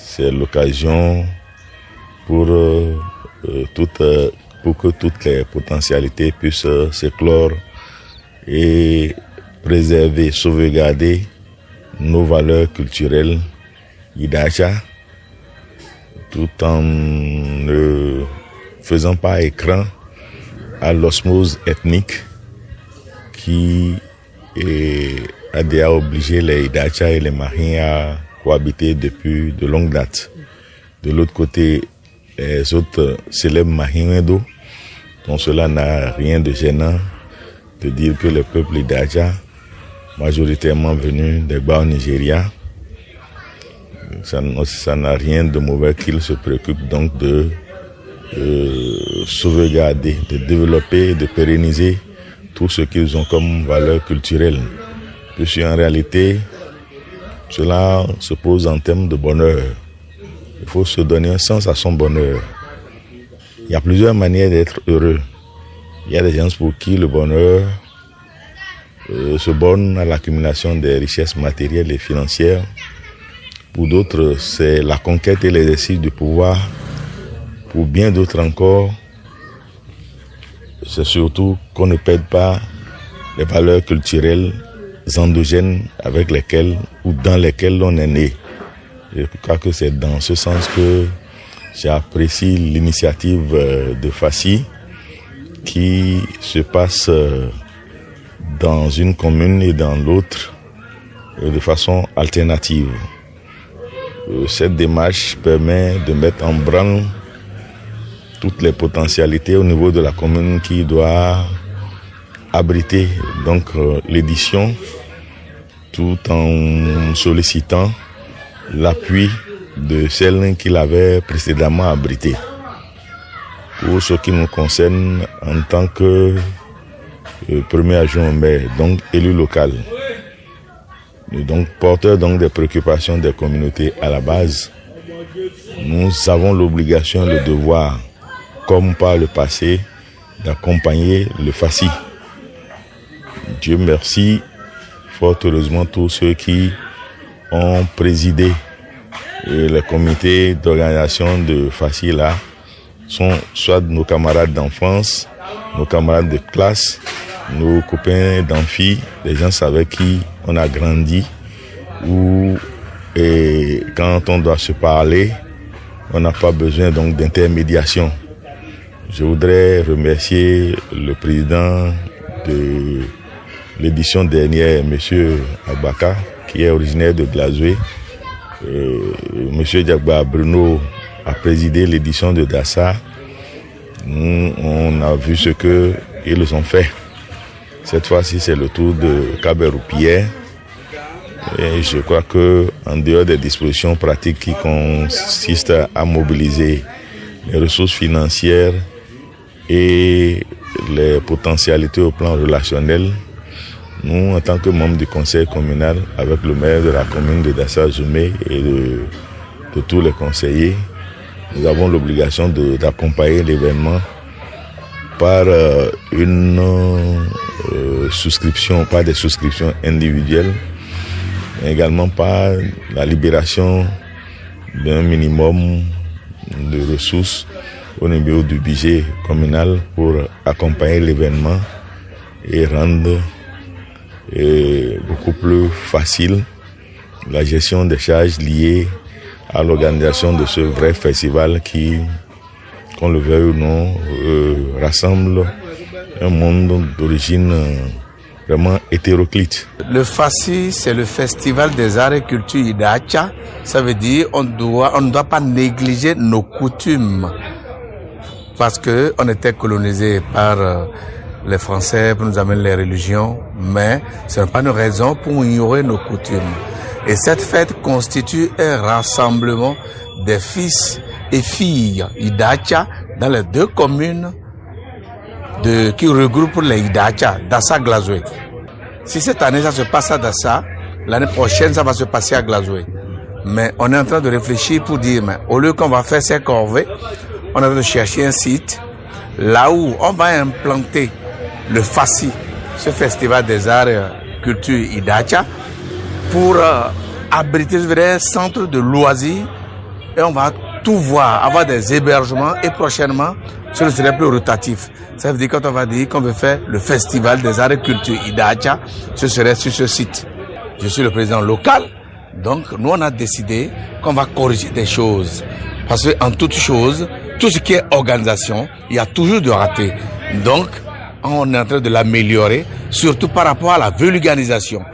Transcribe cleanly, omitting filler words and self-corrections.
c'est l'occasion pour que toutes les potentialités puissent s'éclore et préserver, sauvegarder nos valeurs culturelles Idacha, tout en ne faisant pas écran à l'osmose ethnique qui a déjà obligé les Idacha et les Mahins à cohabiter depuis de longues dates. De l'autre côté, les autres célèbres Mahinwedo, dont cela n'a rien de gênant de dire que le peuple Idacha, majoritairement venu des bas au Nigeria, ça n'a rien de mauvais qu'ils se préoccupent donc de sauvegarder, de développer, de pérenniser tout ce qu'ils ont comme valeur culturelle. Puisque en réalité, cela se pose en termes de bonheur. Il faut se donner un sens à son bonheur. Il y a plusieurs manières d'être heureux. Il y a des gens pour qui le bonheur se borne à l'accumulation des richesses matérielles et financières. Pour d'autres, c'est la conquête et l'exercice du pouvoir. Pour bien d'autres encore, c'est surtout qu'on ne perde pas les valeurs culturelles endogènes avec lesquelles ou dans lesquelles l'on est né. Je crois que c'est dans ce sens que j'apprécie l'initiative de Fassi qui se passe dans une commune et dans l'autre de façon alternative. Cette démarche permet de mettre en branle toutes les potentialités au niveau de la commune qui doit abriter donc l'édition tout en sollicitant l'appui de celle qu'il avait précédemment abritée. Pour ce qui nous concerne en tant que premier adjoint au maire, donc élu local, donc porteur donc des préoccupations des communautés à la base, nous avons l'obligation, le devoir, comme par le passé, d'accompagner le Fassi. Dieu merci, fort heureusement tous ceux qui ont présidé les comités d'organisation de Fassi là sont soit nos camarades d'enfance, nos camarades de classe, nos copains d'amphi, les gens avec qui on a grandi, ou et quand on doit se parler, on n'a pas besoin donc d'intermédiation. Je voudrais remercier le président de l'édition dernière, M. Abaka, qui est originaire de Glazoué. M. Diagba Bruno a présidé l'édition de Dassa. On a vu ce qu'ils ont fait. Cette fois-ci, c'est le tour de Kaberou-Pierre. Et je crois que, en dehors des dispositions pratiques qui consistent à mobiliser les ressources financières et les potentialités au plan relationnel, nous, en tant que membres du conseil communal, avec le maire de la commune de Dassa-Zoumé et de tous les conseillers, nous avons l'obligation d'accompagner l'événement par une souscription, pas des souscriptions individuelles, mais également par la libération d'un minimum de ressources au niveau du budget communal pour accompagner l'événement et rendre beaucoup plus facile la gestion des charges liées à l'organisation de ce vrai festival qui, qu'on le veuille ou non, rassemble un monde d'origine vraiment hétéroclite. Le Fassi, c'est le festival des arts et cultures Idacha. Ça veut dire on ne doit pas négliger nos coutumes parce que on était colonisé par les Français pour nous amener les religions, mais ce n'est pas une raison pour ignorer nos coutumes. Et cette fête constitue un rassemblement des fils et filles Idacha dans les deux communes qui regroupent les Idacha, Dassa, Glazoué. Si cette année ça se passe à Dassa, l'année prochaine ça va se passer à Glazoué. Mais on est en train de réfléchir pour dire, mais au lieu qu'on va faire ces corvées, on est en train de chercher un site là où on va implanter le Fassi, ce festival des arts et culture Idacha, pour abriter un centre de loisirs et on va tout voir, avoir des hébergements et prochainement, ce ne serait plus rotatif. Ça veut dire quand on va dire qu'on veut faire le festival des arts et culture Idacha, ce serait sur ce site. Je suis le président local, donc nous on a décidé qu'on va corriger des choses. Parce qu'en toute chose, tout ce qui est organisation, il y a toujours de ratés. Donc, on est en train de l'améliorer, surtout par rapport à la vulgarisation.